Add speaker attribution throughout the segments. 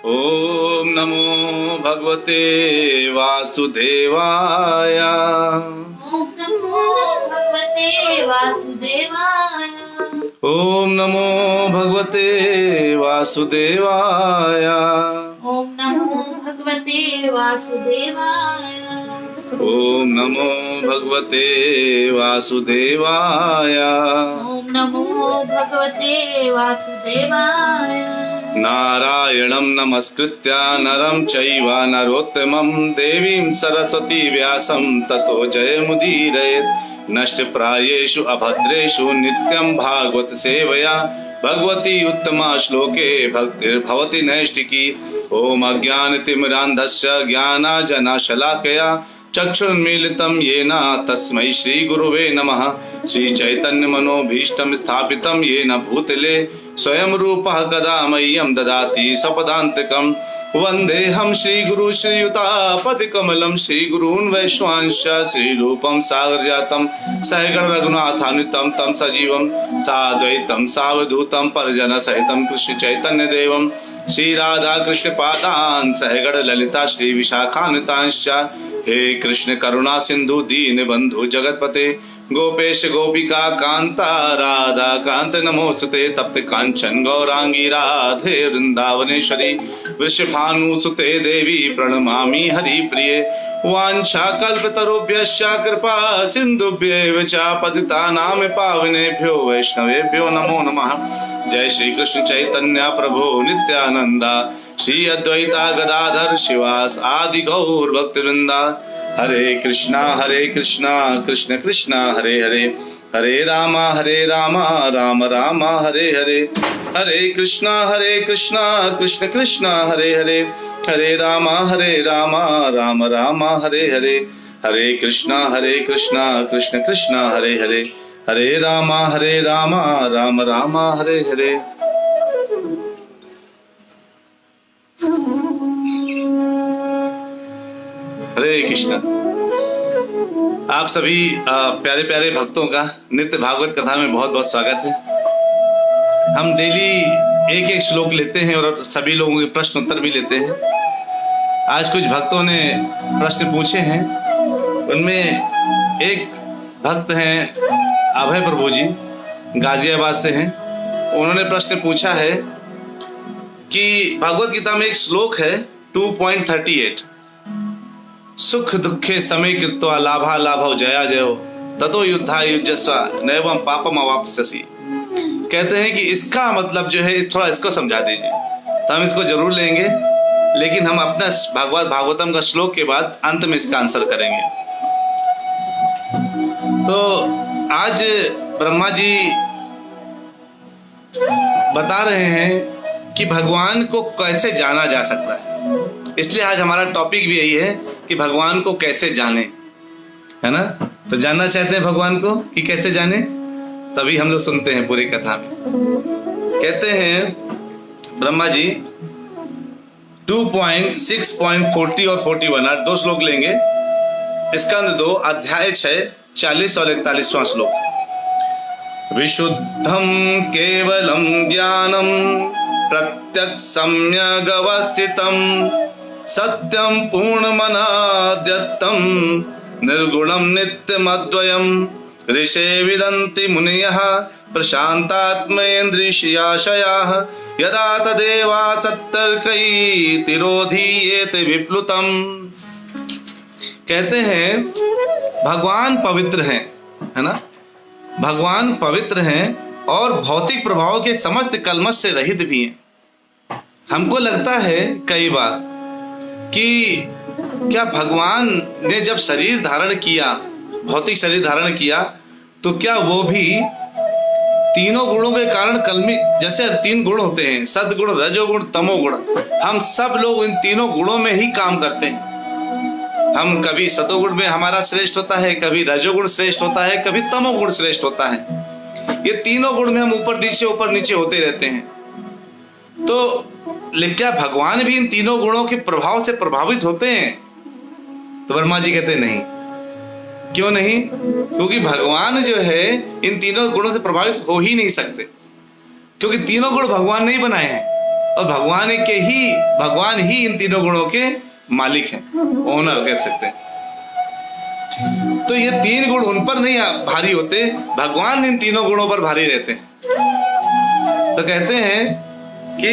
Speaker 1: ओम नमो भगवते वासुदेवाय।
Speaker 2: ओम नमो भगवते वासुदेवाय।
Speaker 1: ओम नमो भगवते वासुदेवाय।
Speaker 2: ओम नमो भगवते वासुदेवाय।
Speaker 1: ओम नमो भगवते वासुदेवाय।
Speaker 2: ओम नमो भगवते वासुदेवाय।
Speaker 1: नारायणं नमस्कृत्य नरं चैव नरोत्तमं देवीं सरस्वती व्यासं ततो जयमुदीरयेत्। नष्टप्रायेषु अभद्रेषु नित्यं भागवत सेवया भगवती उत्तमा श्लोके भक्तिर्भवति नैष्टिकी। ओम अज्ञानतिमिरान्धस्य ज्ञानाञ्जनशलाकया चक्षुर्मीलितं येन तस्मै श्रीगुरुवे नमः। श्रीचैतन्यमनोभीष्टं स्थापितं येन भूतले स्वयं रूपः कदा मह्यं ददाति स्वपदान्तिकं। वन्देऽहं श्रीगुरु श्रीयुतापतिकमलं श्रीगुरून् वैश्वांश श्रीरूपं सागरजातं सहगण रघुनाथान्वितं तं सजीवं साद्वैतं सावधूतं परिजनसहितं कृष्ण चैतन्यदेवं श्रीराधा कृष्ण पादान् सहगण ललिता श्री विशाखान्वितांश्च। हे कृष्ण करुणा सिंधु दीन बंधु जगतपते गोपेश गोपिका कांता राधा कांत नमोस्तुते। तप्त कांचन गौरांगी राधे वृंदावनेश्वरी वृषभानुसुते देवी प्रणमामि हरिप्रिये। वाञ्छाकल्पतरुभ्यश्च कृपा सिन्धुभ्येव च पतितानां पावनेभ्यो वैष्णवेभ्यो नमो नमः। जय श्री कृष्ण चैतन्य प्रभु नित्यानंद श्री अद्वैता गदाधर शिवास आदि गौर भक्तवृंदा। हरे कृष्णा कृष्ण कृष्ण हरे हरे हरे राम राम राम हरे हरे। हरे कृष्णा कृष्ण कृष्ण हरे हरे हरे राम राम राम हरे हरे। हरे कृष्णा कृष्ण कृष्ण हरे हरे हरे राम राम राम हरे हरे। हरे कृष्णा। आप सभी प्यारे प्यारे भक्तों का नित्य भागवत कथा में बहुत बहुत स्वागत है। हम डेली एक एक श्लोक लेते हैं और सभी लोगों के प्रश्न उत्तर भी लेते हैं। आज कुछ भक्तों ने प्रश्न पूछे हैं, उनमें एक भक्त हैं अभय प्रभु जी, गाजियाबाद से हैं। उन्होंने प्रश्न पूछा है कि भगवत गीता में एक श्लोक है 2.38, सुख दुखे समय कृत्वा लाभा लाभो जया जयो ततो युद्धा युजस्व नैवं पापम अवाप्स्यसि। कहते हैं कि इसका मतलब जो है थोड़ा इसको समझा दीजिए। तो हम इसको जरूर लेंगे, लेकिन हम अपना भागवतम का श्लोक के बाद अंत में इसका आंसर करेंगे। तो आज ब्रह्मा जी बता रहे हैं कि भगवान को कैसे जाना जा सकता है। इसलिए आज हमारा टॉपिक भी यही है कि भगवान को कैसे जाने, है ना। तो जानना चाहते हैं भगवान को कि कैसे जाने, तभी हम लोग सुनते हैं पूरी कथा में। कहते हैं ब्रह्मा जी 2.6.40 और 41 आज दो श्लोक लेंगे। स्कंद 2 अध्याय 6 40 और 41वां श्लोक। विशुद्धम केवलम ज्ञानम प्रत्यक्षम्यगवस्थितम सत्यम पूर्णमनाद्यत्तम निर्गुणम नित्यमद्वयम ऋषे विदन्ति मुनयः प्रशान्तात्मेन्द्रियाशयाः यदा तदेवा सत्तर्कैः तिरोधीयेत विप्लुतम। कहते हैं भगवान पवित्र हैं, है ना। भगवान पवित्र हैं और भौतिक प्रभाव के समस्त कलमश से रहित भी हैं। हमको लगता है कई बार कि क्या भगवान ने जब शरीर धारण किया, भौतिक शरीर धारण किया, तो क्या वो भी तीनों गुणों के कारण कलमी, जैसे 3 गुण होते हैं सद्गुण रजोगुण तमोगुण, हम सब लोग इन तीनों गुणों में ही काम करते हैं। हम कभी सतोगुण में हमारा श्रेष्ठ होता है, कभी रजोगुण श्रेष्ठ होता है, कभी तमोगुण श्रेष्ठ होता है। ये तीनों गुण में हम ऊपर नीचे होते रहते हैं। तो क्या भगवान भी इन तीनों गुणों के प्रभाव से प्रभावित होते हैं? तो वर्मा जी कहते हैं नहीं। क्यों नहीं? क्योंकि भगवान जो है इन तीनों गुणों से प्रभावित हो ही नहीं सकते, क्योंकि तीनों गुण भगवान ने ही बनाए हैं। और भगवान ही इन तीनों गुणों के मालिक हैं, ओनर कह सकते हैं। तो ये तीन गुण उन पर नहीं भारी होते, भगवान इन तीनों गुणों पर भारी रहते हैं। तो कहते हैं कि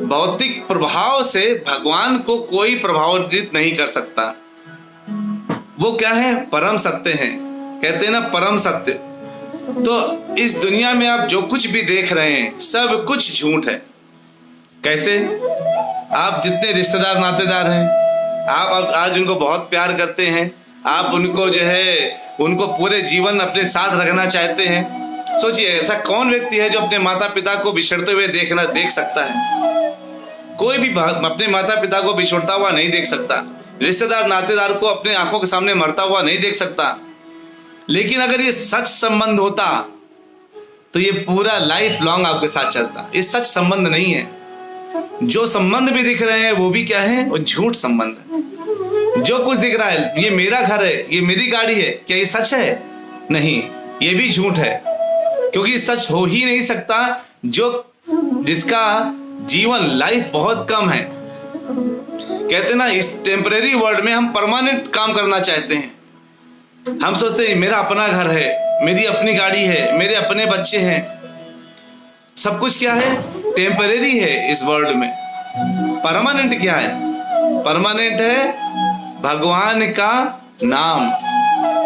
Speaker 1: भौतिक प्रभाव से भगवान को कोई प्रभावित नहीं कर सकता। वो क्या है? परम सत्य है। कहते हैं ना परम सत्य। तो इस दुनिया में आप जो कुछ भी देख रहे हैं सब कुछ झूठ है। कैसे? आप जितने रिश्तेदार नातेदार हैं, आप आज उनको बहुत प्यार करते हैं, आप उनको जो है उनको पूरे जीवन अपने साथ रखना चाहते हैं। सोचिए ऐसा कौन व्यक्ति है जो अपने माता पिता को बिछड़ते हुए देख सकता है? कोई भी अपने माता पिता को बिछड़ता हुआ नहीं देख सकता, रिश्तेदार नातेदार को अपने आंखों के सामने मरता हुआ नहीं देख सकता। लेकिन अगर ये सच संबंध होता तो ये पूरा लाइफ लॉन्ग आपके साथ चलता। ये सच संबंध नहीं है। जो संबंध भी दिख रहे हैं वो भी क्या है? वो झूठ संबंध है। जो कुछ दिख रहा है, ये मेरा घर है, ये मेरी गाड़ी है, क्या ये सच है? नहीं, ये भी झूठ है। क्योंकि सच हो ही नहीं सकता जिसका जीवन लाइफ बहुत कम है। कहते ना इस टेम्परेरी वर्ल्ड में हम परमानेंट काम करना चाहते हैं। हम सोचते हैं मेरा अपना घर है, मेरी अपनी गाड़ी है, मेरे अपने बच्चे हैं। सब कुछ क्या है? टेम्परेरी है इस वर्ल्ड में। परमानेंट क्या है? परमानेंट है भगवान का नाम,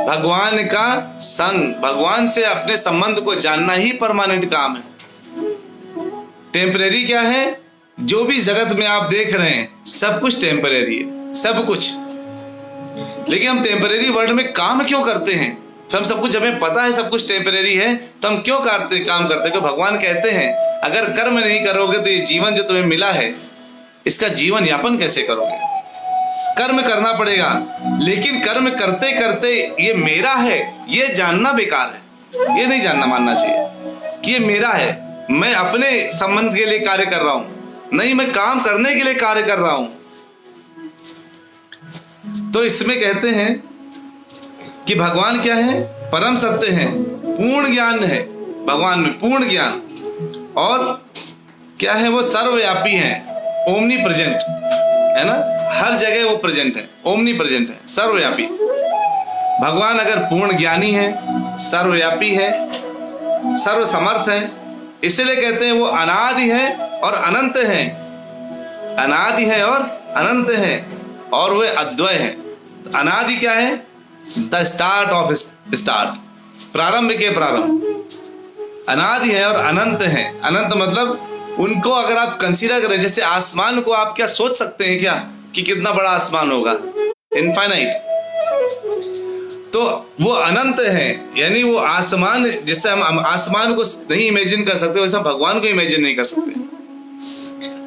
Speaker 1: भगवान का संग, भगवान से अपने संबंध को जानना ही परमानेंट काम है। टेम्परेरी क्या है? जो भी जगत में आप देख रहे हैं सब कुछ टेम्परेरी है, सब कुछ। लेकिन हम टेम्परेरी वर्ल्ड में काम क्यों करते हैं? हम सब कुछ, हमें पता है सब कुछ टेम्परेरी है, तो हम क्यों काम करते हैं? भगवान कहते हैं अगर कर्म नहीं करोगे तो ये जीवन जो तुम्हें मिला है इसका जीवन यापन कैसे करोगे? कर्म करना पड़ेगा। लेकिन कर्म करते करते ये मेरा है ये जानना बेकार है। ये नहीं जानना मानना चाहिए कि ये मेरा है, मैं अपने संबंध के लिए कार्य कर रहा हूं, नहीं मैं काम करने के लिए कार्य कर रहा हूं। तो इसमें कहते हैं कि भगवान क्या है? परम सत्य है, पूर्ण ज्ञान है भगवान में, पूर्ण ज्ञान। और क्या है? वो सर्वव्यापी है, ओमनी प्रेजेंट है ना, हर जगह वो प्रेजेंट है, ओमनी प्रेजेंट है, सर्वव्यापी। भगवान अगर पूर्ण ज्ञानी है, सर्वव्यापी है, सर्वसमर्थ है, इसलिए कहते हैं वो अनादि है और अनंत है। अनादि है और अनंत है और वे अद्वय है। अनादि क्या है? द स्टार्ट ऑफ स्टार्ट, प्रारंभ के प्रारंभ। अनादि है और अनंत है। अनंत मतलब उनको अगर आप कंसीडर करें, जैसे आसमान को आप क्या सोच सकते हैं क्या कि कितना बड़ा आसमान होगा? इनफाइनाइट। तो वो अनंत है, यानी वो आसमान, जैसे हम आसमान को नहीं इमेजिन कर सकते वैसे भगवान को इमेजिन नहीं कर सकते।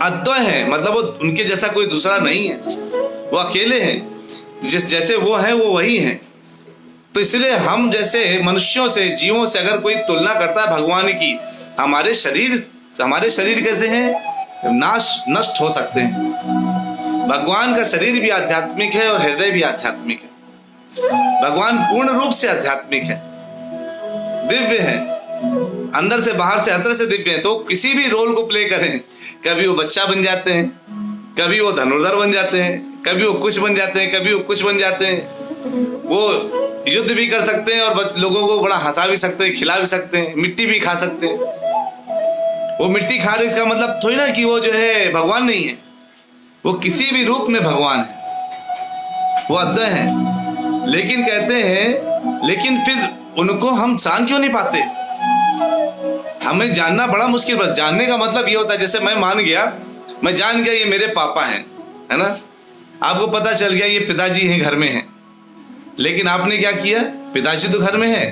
Speaker 1: अद्वय है मतलब वो उनके जैसा कोई दूसरा नहीं है, वो अकेले हैं, जैसे वो हैं वो वही हैं। तो इसलिए हम जैसे मनुष्यों से, जीवों से अगर कोई तुलना करता है भगवान की, हमारे शरीर कैसे हैं? नष्ट हो सकते हैं। भगवान का शरीर भी आध्यात्मिक है और हृदय भी आध्यात्मिक है। भगवान पूर्ण रूप से आध्यात्मिक है, दिव्य है, अंदर से बाहर से हर तरह से दिव्य है। तो किसी भी रोल को प्ले करें, कभी वो बच्चा बन जाते हैं, कभी वो धनुर्धर बन जाते हैं, कभी वो कुछ बन जाते हैं, कभी वो कुछ बन जाते हैं। वो युद्ध भी कर सकते हैं और लोगों को बड़ा हंसा भी सकते हैं, खिला भी सकते हैं, मिट्टी भी खा सकते हैं। वो मिट्टी खा रहे इसका मतलब थोड़ी ना कि वो जो है भगवान नहीं है। वो किसी भी रूप में भगवान है, वो अद्वय है। लेकिन कहते हैं, लेकिन फिर उनको हम जान क्यों नहीं पाते? हमें जानना बड़ा मुश्किल है। जानने का मतलब ये होता है, जैसे मैं जान गया ये मेरे पापा हैं, है ना, आपको पता चल गया ये पिताजी हैं, घर में हैं। लेकिन आपने क्या किया? पिताजी तो घर में है,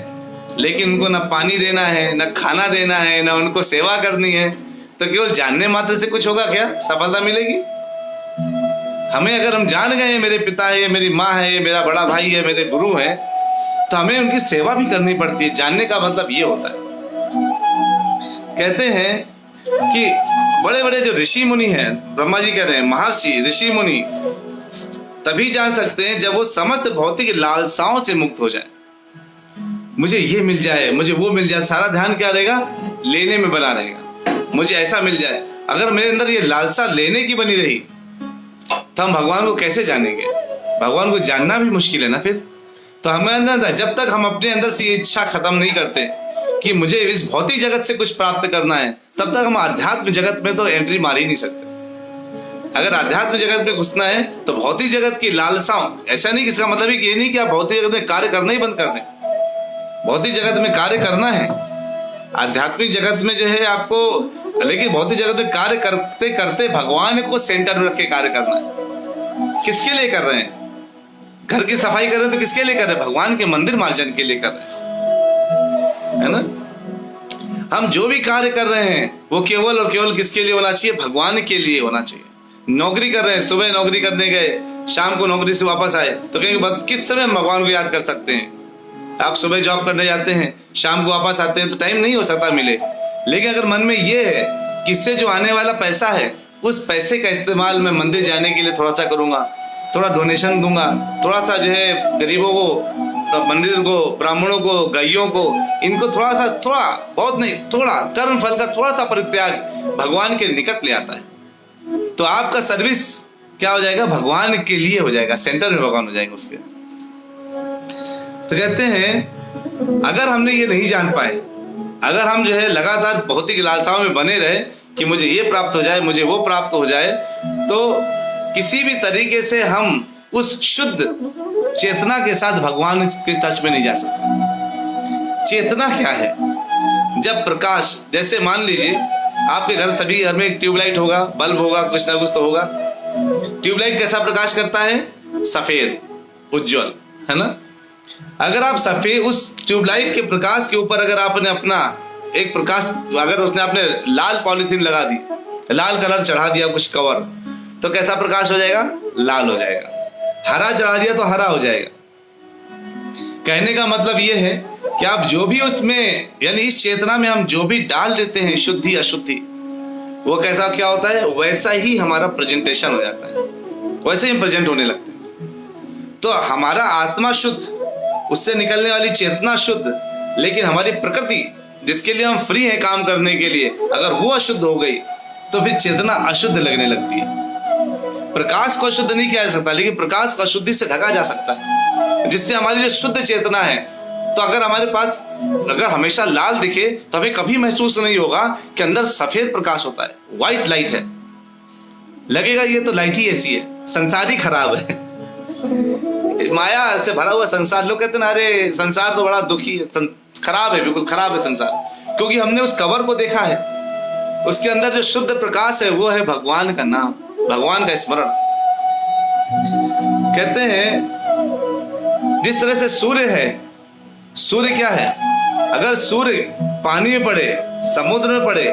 Speaker 1: लेकिन उनको ना पानी देना है, ना खाना देना है, ना उनको सेवा करनी है। तो केवल जानने मात्र से कुछ होगा क्या? सफलता मिलेगी? हमें अगर हम जान गए मेरे पिता है, मेरी माँ है, ये मेरा बड़ा भाई है, मेरे गुरु है, तो हमें उनकी सेवा भी करनी पड़ती है। जानने का मतलब ये होता है। कहते हैं कि बड़े बड़े जो ऋषि मुनि हैं, ब्रह्मा जी कह रहे हैं, महर्षि ऋषि मुनि तभी जान सकते हैं जब वो समस्त भौतिक लालसाओं से मुक्त हो जाए। मुझे ये मिल जाए, मुझे वो मिल जाए, सारा ध्यान क्या रहेगा? लेने में बना रहेगा। मुझे ऐसा मिल जाए। अगर मेरे अंदर ये लालसा लेने की बनी रही तो हम भगवान को कैसे जानेंगे? भगवान को जानना भी मुश्किल है ना फिर। तो हमें अंदर, जब तक हम अपने अंदर से ये इच्छा खत्म नहीं करते कि मुझे इस भौतिक जगत से कुछ प्राप्त करना है, तब तक हम आध्यात्म जगत में तो एंट्री मार ही नहीं सकते। अगर आध्यात्म जगत में घुसना है तो भौतिक जगत की लालसाओं, ऐसा नहीं कि इसका मतलब ये नहीं कि आप भौतिक जगत में कार्य करना ही बंद कर दें। भौतिक जगत में कार्य करना है, आध्यात्मिक जगत में जो है आपको, लेकिन भौतिक जगत में कार्य करते करते भगवान को सेंटर में रख के कार्य करना है। किसके लिए कर रहे हैं? घर की सफाई कर रहे हैं तो किसके लिए कर रहे हैं? भगवान के मंदिर मार्जन के लिए कर रहे हैं, है ना। हम जो भी कार्य कर रहे हैं वो केवल और केवल किसके लिए होना चाहिए? भगवान के लिए होना चाहिए। नौकरी कर रहे हैं, सुबह नौकरी करने गए, शाम को नौकरी से वापस आए तो कहेंगे किस समय हम भगवान को याद कर सकते हैं? आप सुबह जॉब करने जाते हैं, शाम को वापस आते हैं तो टाइम नहीं हो सकता मिले। लेकिन अगर मन में ये है कि इससे जो आने वाला पैसा है उस पैसे का इस्तेमाल मैं मंदिर जाने के लिए थोड़ा सा करूंगा, थोड़ा डोनेशन दूंगा, थोड़ा सा जो है गरीबों को, मंदिर को, ब्राह्मणों को, गायों को, इनको थोड़ा सा, थोड़ा बहुत नहीं, थोड़ा कर्म फल का थोड़ा सा परित्याग भगवान के निकट ले आता है, तो आपका सर्विस क्या हो जाएगा? भगवान के लिए हो जाएगा, सेंटर में भगवान हो जाएंगे उसके। तो कहते हैं अगर हमने ये नहीं जान पाए, अगर हम जो है लगातार भौतिक लालसाओं में बने रहे कि मुझे ये प्राप्त हो जाए, मुझे वो प्राप्त हो जाए, तो किसी भी तरीके से हम उस शुद्ध चेतना के साथ भगवान के टच में नहीं जा सकते। चेतना क्या है? जब प्रकाश, जैसे मान लीजिए आपके घर, सभी घर में एक ट्यूबलाइट होगा, बल्ब होगा, कुछ ना कुछ तो होगा। ट्यूबलाइट कैसा प्रकाश करता है? सफेद, उज्जवल, है ना। अगर आप सफेद, उस ट्यूबलाइट के प्रकाश के ऊपर अगर आपने अपना एक प्रकाश, अगर उसने आपने लाल पॉलीथीन लगा दी, लाल कलर चढ़ा दिया कुछ कवर, तो कैसा प्रकाश हो जाएगा? लाल हो जाएगा। हरा चढ़ा दिया तो हरा हो जाएगा। कहने का मतलब यह है कि आप जो भी उसमें, यानी इस चेतना में हम जो भी डाल देते हैं, शुद्धि अशुद्धि, वो कैसा क्या होता है? वैसा ही हमारा प्रेजेंटेशन हो जाता है, वैसे ही प्रेजेंट होने लगते हैं। तो हमारा आत्मा शुद्ध, उससे निकलने वाली चेतना शुद्ध, लेकिन हमारी प्रकृति जिसके लिए हम फ्री हैं काम करने के लिए, अगर वो अशुद्ध हो गई तो फिर चेतना अशुद्ध लगने लगती है। प्रकाश को अशुद्ध नहीं किया जा सकता, लेकिन प्रकाश को अशुद्धि से ढका जा सकता है, जिससे हमारी जो शुद्ध चेतना है, तो अगर हमारे पास अगर हमेशा लाल दिखे तो हमें कभी महसूस नहीं होगा कि अंदर सफेद प्रकाश होता है, व्हाइट लाइट है। लगेगा ये तो लाइट ही ऐसी है, संसार ही खराब है, माया से भरा हुआ संसार। लोग कहते हैं अरे संसार तो बड़ा दुखी है, खराब है, बिल्कुल खराब है संसार, क्योंकि हमने उस कवर को देखा है, उसके अंदर जो शुद्ध प्रकाश है वो है भगवान का नाम, भगवान का स्मरण। कहते हैं जिस तरह से सूर्य है, सूर्य क्या है? अगर सूर्य पानी में पड़े, समुद्र में पड़े,